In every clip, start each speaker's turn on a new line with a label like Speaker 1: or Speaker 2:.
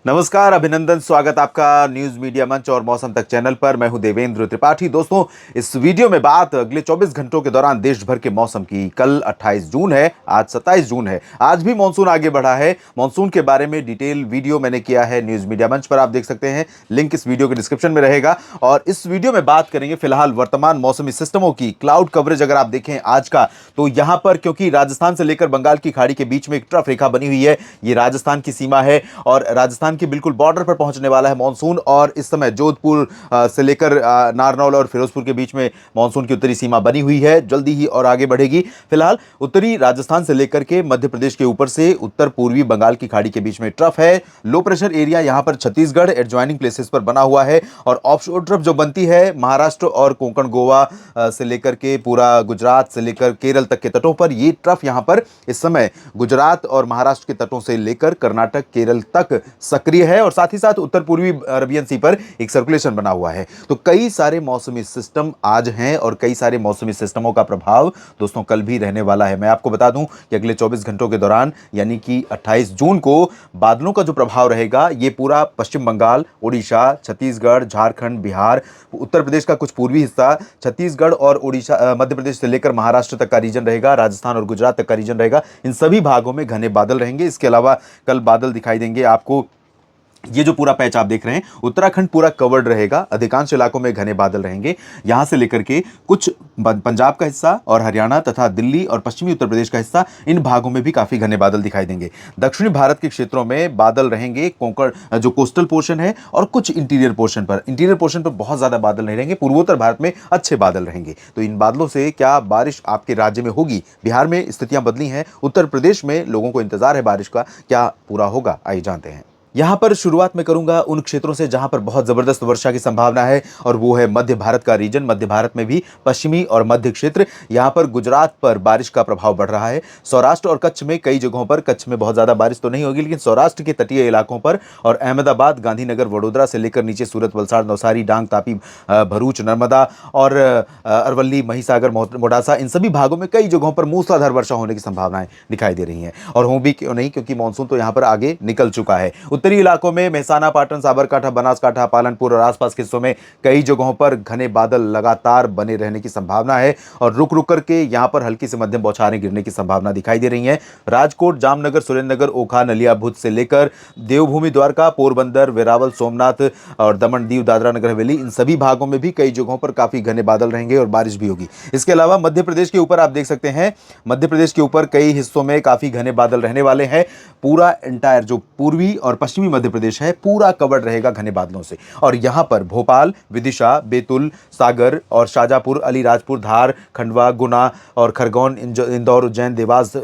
Speaker 1: नमस्कार, अभिनंदन, स्वागत आपका न्यूज मीडिया मंच और मौसम तक चैनल पर। मैं हूं देवेंद्र त्रिपाठी। दोस्तों, इस वीडियो में बात अगले 24 घंटों के दौरान देश भर के मौसम की। कल 28 जून है, आज 27 जून है। आज भी मानसून आगे बढ़ा है। मानसून के बारे में डिटेल वीडियो मैंने किया है न्यूज मीडिया मंच पर, आप देख सकते हैं। लिंक इस वीडियो के डिस्क्रिप्शन में रहेगा। और इस वीडियो में बात करेंगे फिलहाल वर्तमान मौसमी सिस्टमों की। क्लाउड कवरेज अगर आप देखें आज का, तो यहां पर क्योंकि राजस्थान से लेकर बंगाल की खाड़ी के बीच में एक ट्रफ रेखा बनी हुई है, ये राजस्थान की सीमा है और राजस्थान की बिल्कुल बॉर्डर पर पहुंचने वाला है मानसून। और इस समय जोधपुर से लेकर नारनौल और फिरोजपुर के बीच में मानसून की उत्तरी सीमा बनी हुई है, जल्दी ही और आगे बढ़ेगी। फिलहाल उत्तरी राजस्थान से लेकर के मध्य प्रदेश के ऊपर से उत्तर पूर्वी बंगाल की खाड़ी के बीच में ट्रफ है। लो प्रेशर एरिया यहां पर छत्तीसगढ़ एडजॉइनिंग प्लेसेस पर बना हुआ है और ऑफशोर ट्रफ जो बनती है महाराष्ट्र और कोंकण गोवा से लेकर के पूरा गुजरात से लेकर केरल तक के तटों पर, ये ट्रफ यहां पर इस समय गुजरात और महाराष्ट्र के तटों से लेकर कर्नाटक केरल तक सक्रिय है और साथ ही साथ उत्तर पूर्वी अरबियन सी पर एक सर्कुलेशन बना हुआ है। तो कई सारे मौसमी सिस्टम आज हैं और कई सारे मौसमी सिस्टमों का प्रभाव दोस्तों कल भी रहने वाला है। मैं आपको बता दूं कि अगले 24 घंटों के दौरान यानी कि 28 जून को बादलों का जो प्रभाव रहेगा, ये पूरा पश्चिम बंगाल, उड़ीसा, छत्तीसगढ़, झारखंड, बिहार, उत्तर प्रदेश का कुछ पूर्वी हिस्सा, छत्तीसगढ़ और उड़ीसा, मध्य प्रदेश से लेकर महाराष्ट्र तक का रीजन रहेगा, राजस्थान और गुजरात तक का रीजन रहेगा। इन सभी भागों में घने बादल रहेंगे। इसके अलावा कल बादल दिखाई देंगे आपको। ये जो पूरा पैच आप देख रहे हैं, उत्तराखंड पूरा कवर्ड रहेगा, अधिकांश इलाकों में घने बादल रहेंगे। यहां से लेकर के कुछ पंजाब का हिस्सा और हरियाणा तथा दिल्ली और पश्चिमी उत्तर प्रदेश का हिस्सा, इन भागों में भी काफी घने बादल दिखाई देंगे। दक्षिणी भारत के क्षेत्रों में बादल रहेंगे, कोंकण जो कोस्टल पोर्शन है और कुछ इंटीरियर पोर्शन पर बहुत ज्यादा बादल नहीं रहेंगे। पूर्वोत्तर भारत में अच्छे बादल रहेंगे। तो इन बादलों से क्या बारिश आपके राज्य में होगी? बिहार में स्थितियां बदली हैं, उत्तर प्रदेश में लोगों को इंतजार है बारिश का, क्या पूरा होगा? आइए जानते हैं। यहां पर शुरुआत में करूंगा उन क्षेत्रों से जहां पर बहुत जबरदस्त वर्षा की संभावना है और वो है मध्य भारत का रीजन। मध्य भारत में भी पश्चिमी और मध्य क्षेत्र, यहां पर गुजरात पर बारिश का प्रभाव बढ़ रहा है। सौराष्ट्र और कच्छ में कई जगहों पर, कच्छ में बहुत ज्यादा बारिश तो नहीं होगी, लेकिन सौराष्ट्र के तटीय इलाकों पर और अहमदाबाद, गांधीनगर, वडोदरा से लेकर नीचे सूरत, वलसाड़, नवसारी, डांग, तापी, भरूच, नर्मदा और अरवली, महिसागर, मोडासा, इन सभी भागों में कई जगहों पर मूसलाधार वर्षा होने की संभावनाएं दिखाई दे रही हैं। और हो भी क्यों नहीं, क्योंकि मानसून तो यहां पर आगे निकल चुका है। उत्तरी इलाकों में मेहसाना, पाटन, साबरकांठा, बनासकांठा, पालनपुर और आसपास के हिस्सों में कई जगहों पर घने बादल लगातार बने रहने की संभावना है और रुक रुक करके यहां पर हल्की से मध्यम बौछारें गिरने की संभावना दिखाई दे रही है। राजकोट, जामनगर, सुरेंद्रनगर, ओखा, नलिया, भुज से लेकर देवभूमि, द्वारका, पोरबंदर, वेरावल, सोमनाथ और दमन, दीव, दादरा नगर हवेली, इन सभी भागों में भी कई जगहों पर काफी घने बादल रहेंगे और बारिश भी होगी। इसके अलावा मध्य प्रदेश के ऊपर आप देख सकते हैं, मध्य प्रदेश के ऊपर कई हिस्सों में काफी घने बादल रहने वाले हैं। पूरा एंटायर जो पूर्वी और पश्चिमी मध्य प्रदेश है, पूरा कवर्ड रहेगा घने बादलों से। और यहां पर भोपाल, विदिशा, बैतूल, सागर और शाजापुर, अलीराजपुर, धार, खंडवा, गुना और खरगोन, इंदौर, उज्जैन, देवास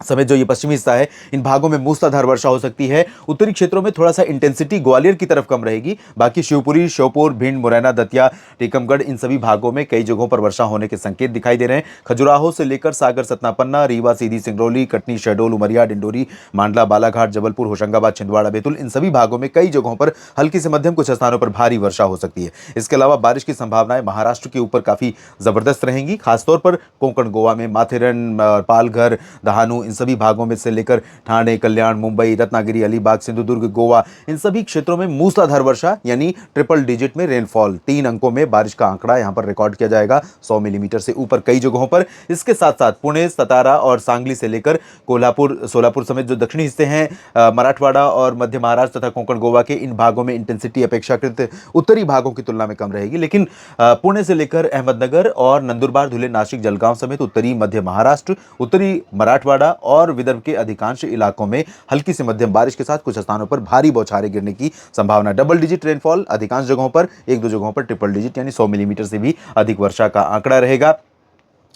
Speaker 1: समेत जो ये पश्चिमी हिस्सा है, इन भागों में मूसलाधार वर्षा हो सकती है। उत्तरी क्षेत्रों में थोड़ा सा इंटेंसिटी ग्वालियर की तरफ कम रहेगी। बाकी शिवपुरी, श्योपुर, भिंड, मुरैना, दतिया, टीकमगढ़, इन सभी भागों में कई जगहों पर वर्षा होने के संकेत दिखाई दे रहे हैं। खजुराहो से लेकर सागर, सतना, पन्ना, रीवा, सीधी, सिंगरौली, कटनी, शहडोल, उमरिया, डिंडोरी, मांडला, बालाघाट, जबलपुर, होशंगाबाद, छिंदवाड़ा, बैतूल, इन सभी भागों में कई जगहों पर हल्की से मध्यम, कुछ स्थानों पर भारी वर्षा हो सकती है। इसके अलावा बारिश की संभावनाएं महाराष्ट्र के ऊपर काफी जबरदस्त रहेंगी, खासतौर पर कोंकण गोवा में माथेरन, पालघर, दहानू, इन सभी भागों में से लेकर ठाणे, कल्याण, मुंबई, रत्नागिरी, अलीबाग, सिंधुदुर्ग, गोवा, इन सभी क्षेत्रों में मूसलाधार वर्षा यानी ट्रिपल डिजिट में रेनफॉल, 3 अंकों में बारिश का आंकड़ा यहां पर रिकॉर्ड किया जाएगा, 100 मिलीमीटर से ऊपर कई जगहों पर। इसके साथ साथ पुणे, सतारा और सांगली से लेकर कोल्हापुर, सोलापुर समेत जो दक्षिणी हिस्से हैं, मराठवाड़ा और मध्य महाराष्ट्र तथा कोंकण गोवा के, इन भागों में इंटेंसिटी अपेक्षाकृत उत्तरी भागों की तुलना में कम रहेगी। लेकिन पुणे से लेकर अहमदनगर और नंदुरबार, धुले, नासिक, जलगांव समेत उत्तरी मध्य महाराष्ट्र, उत्तरी मराठवाड़ा और विदर्भ के अधिकांश इलाकों में हल्की से मध्यम बारिश के साथ कुछ स्थानों पर भारी बौछारें गिरने की संभावना। डबल डिजिट रेनफॉल अधिकांश जगहों पर, एक दो जगहों पर ट्रिपल डिजिट यानी 100 मिलीमीटर से भी अधिक वर्षा का आंकड़ा रहेगा।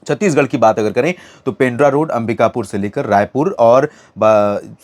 Speaker 1: छत्तीसगढ़ की बात अगर करें तो पेंड्रा रोड, अंबिकापुर से लेकर रायपुर और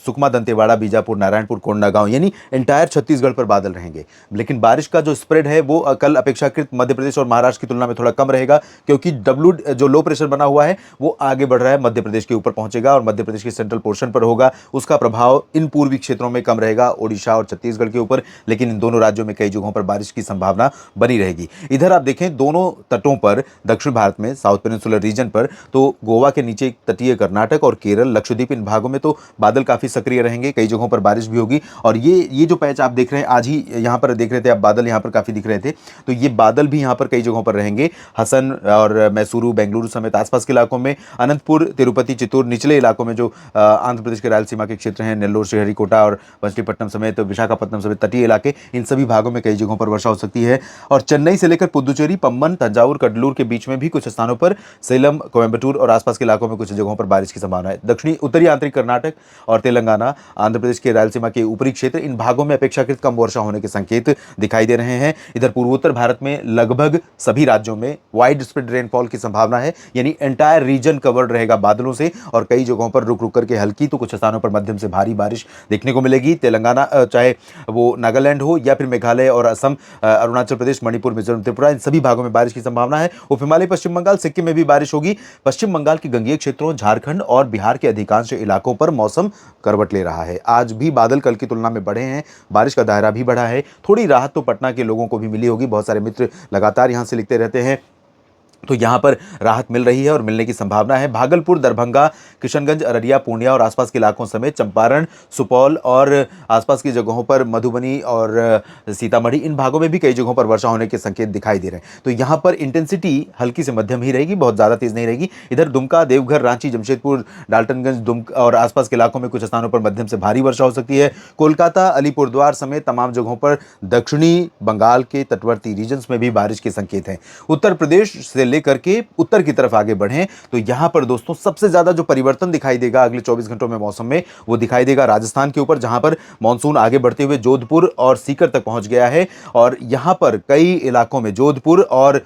Speaker 1: सुकमा, दंतेवाड़ा, बीजापुर, नारायणपुर, कोंडागांव, यानी एंटायर छत्तीसगढ़ पर बादल रहेंगे। लेकिन बारिश का जो स्प्रेड है वो कल अपेक्षाकृत मध्य प्रदेश और महाराष्ट्र की तुलना में थोड़ा कम रहेगा, क्योंकि डब्ल्यू जो लो प्रेशर बना हुआ है वो आगे बढ़ रहा है, मध्य प्रदेश के ऊपर पहुंचेगा और मध्य प्रदेश के सेंट्रल पोर्शन पर होगा। उसका प्रभाव इन पूर्वी क्षेत्रों में कम रहेगा, ओडिशा और छत्तीसगढ़ के ऊपर, लेकिन इन दोनों राज्यों में कई जगहों पर बारिश की संभावना बनी रहेगी। इधर आप देखें, दोनों तटों पर दक्षिण भारत में, साउथ पेनिनसुलर रीजन पर, तो गोवा के नीचे तटीय कर्नाटक और केरल, लक्षद्वीप, इन भागों में तो बादल काफ़ी सक्रिय रहेंगे, कई जगहों पर बारिश भी होगी। और ये जो पैच आप देख रहे हैं, आज ही यहाँ पर देख रहे थे आप, बादल यहाँ पर काफ़ी दिख रहे थे, तो ये बादल भी यहाँ पर कई जगहों पर रहेंगे। हसन और मैसूरू, बेंगलुरु समेत आसपास के इलाकों में, अनंतपुर, तिरुपति, चित्तूर, निचले इलाकों में जो आंध्र प्रदेश के रायलसीमा के क्षेत्र हैं, नेल्लोर, श्रीहरिकोटा और मछलीपट्टनम समेत, विशाखापट्टनम समेत तटीय इलाके, इन सभी भागों में कई जगहों पर वर्षा हो सकती है। और चेन्नई से लेकर पुदुचेरी, पम्बन, तंजावुर, कडलूर के बीच में भी कुछ स्थानों पर, सेलम, कोयम्बटूर और आसपास के इलाकों में कुछ जगहों पर बारिश की संभावना है। दक्षिणी उत्तरी आंतरिक कर्नाटक और तेलंगाना, आंध्र प्रदेश के रायलसीमा के ऊपरी क्षेत्र, इन भागों में अपेक्षाकृत कम वर्षा होने के संकेत दिखाई दे रहे हैं। इधर पूर्वोत्तर भारत में लगभग सभी राज्यों में वाइड स्प्रेड रेनफॉल की संभावना है, यानी एंटायर रीजन कवर्ड रहेगा बादलों से, और कई जगहों पर रुक रुक करके हल्की तो कुछ स्थानों पर मध्यम से भारी बारिश देखने को मिलेगी। तेलंगाना, चाहे वो नागालैंड हो या फिर मेघालय और असम, अरुणाचल प्रदेश, मणिपुर, मिजोरम, त्रिपुरा, इन सभी भागों में बारिश की संभावना है। उप हिमालय, पश्चिम बंगाल, सिक्किम में भी बारिश होगी। पश्चिम बंगाल के गंगेय क्षेत्रों, झारखंड और बिहार के अधिकांश इलाकों पर मौसम करवट ले रहा है। आज भी बादल कल की तुलना में बढ़े हैं, बारिश का दायरा भी बढ़ा है। थोड़ी राहत तो पटना के लोगों को भी मिली होगी, बहुत सारे मित्र लगातार यहां से लिखते रहते हैं, तो यहाँ पर राहत मिल रही है और मिलने की संभावना है। भागलपुर, दरभंगा, किशनगंज, अररिया, पूर्णिया और आसपास के इलाकों समेत चंपारण, सुपौल और आसपास की जगहों पर, मधुबनी और सीतामढ़ी, इन भागों में भी कई जगहों पर वर्षा होने के संकेत दिखाई दे रहे हैं। तो यहाँ पर इंटेंसिटी हल्की से मध्यम ही रहेगी, बहुत ज़्यादा तेज़ नहीं रहेगी। इधर दुमका, देवघर, रांची, जमशेदपुर, डाल्टनगंज, दुमका और आसपास के इलाकों में कुछ स्थानों पर मध्यम से भारी वर्षा हो सकती है। कोलकाता, अलीपुरद्वार समेत तमाम जगहों पर, दक्षिणी बंगाल के तटवर्ती रीजन्स में भी बारिश के संकेत हैं। उत्तर प्रदेश से लेकर के उत्तर की तरफ आगे बढ़ें तो यहां पर दोस्तों सबसे ज्यादा जो परिवर्तन दिखाई देगा अगले 24 घंटों में मौसम में, वो दिखाई देगा राजस्थान के ऊपर, जहां पर मानसून आगे बढ़ते हुए जोधपुर और सीकर तक पहुंच गया है। और यहां पर कई इलाकों में जोधपुर और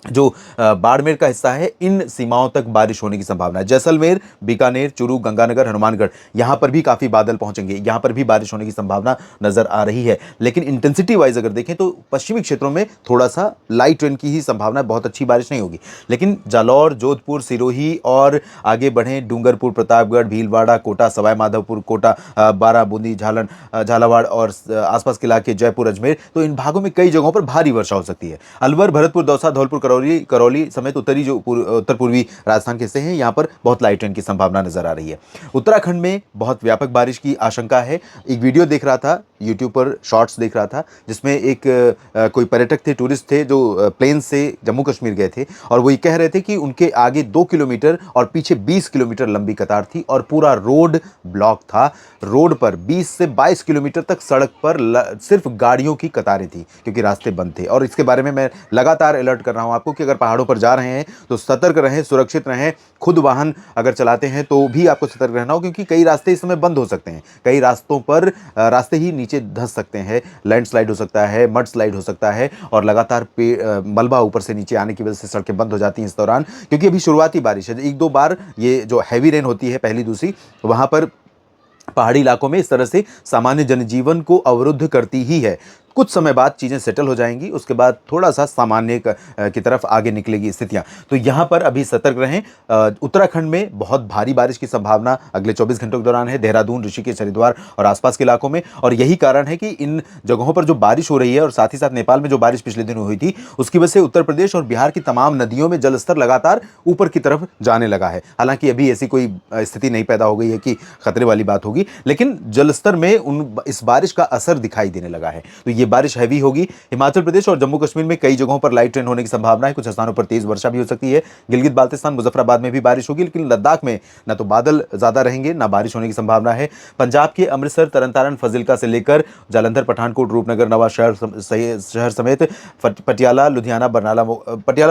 Speaker 1: जो बाड़मेर का हिस्सा है, इन सीमाओं तक बारिश होने की संभावना है। जैसलमेर, बीकानेर, चूरू, गंगानगर, हनुमानगढ़, यहां पर भी काफी बादल पहुंचेंगे, यहां पर भी बारिश होने की संभावना नजर आ रही है। लेकिन इंटेंसिटी वाइज अगर देखें तो पश्चिमी क्षेत्रों में थोड़ा सा लाइट रेन की ही संभावना है, बहुत अच्छी बारिश नहीं होगी। लेकिन जालौर, जोधपुर, सिरोही और आगे बढ़ें डूंगरपुर, प्रतापगढ़, भीलवाड़ा, कोटा, सवाई माधोपुर, कोटा, बाराबूंदी, झालावाड़ और आसपास के इलाके, जयपुर, अजमेर, तो इन भागों में कई जगहों पर भारी वर्षा हो सकती है। अलवर, भरतपुर, दौसा, धौलपुर, करौली समेत उत्तरी जो उत्तर पूर्वी राजस्थान के हिस्से हैं, यहां पर बहुत लाइट रेन की संभावना नजर आ रही है। उत्तराखंड में बहुत व्यापक बारिश की आशंका है। एक वीडियो देख रहा था यूट्यूब पर, शॉर्ट्स देख रहा था, जिसमें एक कोई पर्यटक थे, टूरिस्ट थे, जो प्लेन से जम्मू कश्मीर गए थे, और वो ये कह रहे थे कि उनके आगे 2 किलोमीटर और पीछे 20 किलोमीटर लंबी कतार थी और पूरा रोड ब्लॉक था। रोड पर 20 से 22 किलोमीटर तक सड़क पर सिर्फ गाड़ियों की कतारें थी, क्योंकि रास्ते बंद थे। और इसके बारे में मैं लगातार अलर्ट कर रहा हूं आपको कि अगर पहाड़ों पर जा रहे हैं तो सतर्क रहें, सुरक्षित रहें। खुद वाहन अगर चलाते हैं तो भी आपको सतर्क रहना हो, क्योंकि कई रास्ते इस समय बंद हो सकते हैं। कई रास्तों पर रास्ते ही नीचे धंस सकते हैं, लैंडस्लाइड हो सकता है, मड स्लाइड हो सकता है, और लगातार मलबा ऊपर से नीचे आने की वजह से सड़कें बंद हो जाती हैं इस दौरान, क्योंकि अभी शुरुआती बारिश है। 1-2 बार ये जो हैवी रेन होती है, पहली दूसरी, वहां पर पहाड़ी इलाकों में इस तरह से सामान्य जनजीवन को अवरुद्ध करती ही है। कुछ समय बाद चीज़ें सेटल हो जाएंगी, उसके बाद थोड़ा सा सामान्य की तरफ आगे निकलेगी स्थितियां। तो यहां पर अभी सतर्क रहें। उत्तराखंड में बहुत भारी बारिश की संभावना अगले 24 घंटों के दौरान है, देहरादून, ऋषिकेश, हरिद्वार और आसपास के इलाकों में। और यही कारण है कि इन जगहों पर जो बारिश हो रही है, और साथ ही साथ नेपाल में जो बारिश पिछले दिनों हुई थी, उसकी वजह से उत्तर प्रदेश और बिहार की तमाम नदियों में जलस्तर लगातार ऊपर की तरफ जाने लगा है। हालांकि अभी ऐसी कोई स्थिति नहीं पैदा हो गई है कि खतरे वाली बात होगी, लेकिन जलस्तर में इस बारिश का असर दिखाई देने लगा है। तो ये बारिश हैवी होगी। हिमाचल प्रदेश और जम्मू कश्मीर में कई जगहों पर लाइट रेन होने की संभावना है, कुछ स्थानों पर तेज वर्षा भी हो सकती है। गिलगित बाल्टिस्तान, मुजफ्फराबाद में भी बारिश होगी, लेकिन लद्दाख में ना तो बादल ज्यादा रहेंगे, ना बारिश होने की संभावना है। पंजाब के अमृतसर, तरन-तारन, फजिल्का से लेकर जालंधर, पठानकोट, रूपनगर, नवा शहर समेत पटियाला,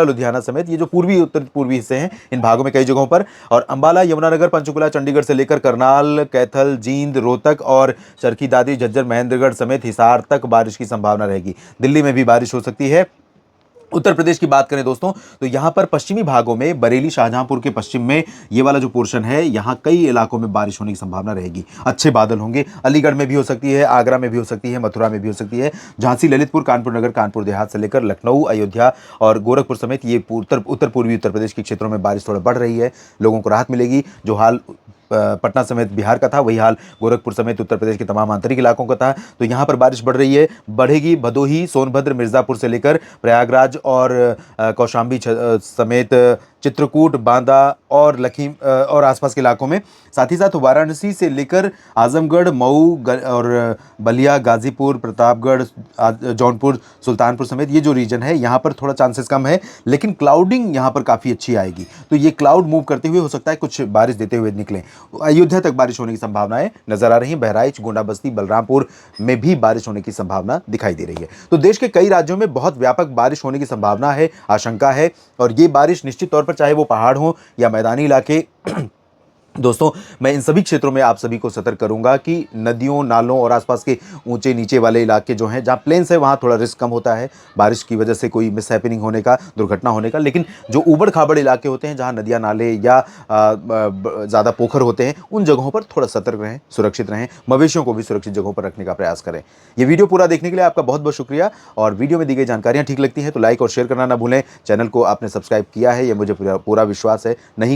Speaker 1: लुधियाना समेत ये जो पूर्वी उत्तर पूर्वी हिस्से हैं, इन भागों में कई जगहों पर, और अंबाला, यमुनानगर, पंचकुला, चंडीगढ़ से लेकर करनाल, कैथल, जींद, रोहतक और चरखी दादरी, झज्जर, महेंद्रगढ़ समेत हिसार तक बारिश की संभावना रहेगी। दिल्ली में भी बारिश हो सकती है। उत्तर प्रदेश की बात करें दोस्तों, तो यहां पर पश्चिमी भागों में बरेली, शाहजहांपुर के पश्चिम में ये वाला जो पोर्शन है, यहां कई इलाकों में बारिश होने की संभावना रहेगी। अच्छे बादल होंगे। अलीगढ़ में भी हो सकती है, आगरा में भी हो सकती है, मथुरा में भी हो सकती है। झांसी, ललितपुर, कानपुर नगर, कानपुर देहात से लेकर लखनऊ, अयोध्या और गोरखपुर समेत ये उत्तर पूर्वी उत्तर प्रदेश के क्षेत्रों में बारिश थोड़ा बढ़ रही है, लोगों को राहत मिलेगी। जो हाल पटना समेत बिहार का था, वही हाल गोरखपुर समेत उत्तर प्रदेश के तमाम आंतरिक इलाकों का था। तो यहाँ पर बारिश बढ़ रही है, बढ़ेगी। भदोही, सोनभद्र, मिर्जापुर से लेकर प्रयागराज और कौशाम्बी समेत चित्रकूट, बांदा और और आसपास के इलाकों में, साथ ही साथ वाराणसी से लेकर आजमगढ़, मऊ और बलिया, गाजीपुर, प्रतापगढ़, जौनपुर, सुल्तानपुर समेत ये जो रीजन है यहाँ पर थोड़ा चांसेस कम है, लेकिन क्लाउडिंग यहाँ पर काफ़ी अच्छी आएगी। तो ये क्लाउड मूव करते हुए हो सकता है कुछ बारिश देते हुए निकले। अयोध्या तक बारिश होने की संभावनाएं नजर आ रही हैं। बहराइच, गोंडा बस्ती, बलरामपुर में भी बारिश होने की संभावना दिखाई दे रही है। तो देश के कई राज्यों में बहुत व्यापक बारिश होने की संभावना है, आशंका है। और ये बारिश निश्चित तौर पर, चाहे वो पहाड़ हो या मैदानी इलाके, दोस्तों मैं इन सभी क्षेत्रों में आप सभी को सतर्क करूंगा कि नदियों, नालों और आसपास के ऊंचे नीचे वाले इलाके जो हैं, जहां प्लेन्स है, वहां थोड़ा रिस्क कम होता है बारिश की वजह से कोई मिसहैपनिंग होने का, दुर्घटना होने का। लेकिन जो ऊबड़ खाबड़ इलाके होते हैं, जहां नदियां, नाले या ज़्यादा पोखर होते हैं, उन जगहों पर थोड़ा सतर्क रहें, सुरक्षित रहें। मवेशियों को भी सुरक्षित जगहों पर रखने का प्रयास करें। ये वीडियो पूरा देखने के लिए आपका बहुत बहुत शुक्रिया। और वीडियो में दी गई जानकारियाँ ठीक लगती हैं तो लाइक और शेयर करना ना भूलें। चैनल को आपने सब्सक्राइब किया है, ये मुझे पूरा विश्वास है। नहीं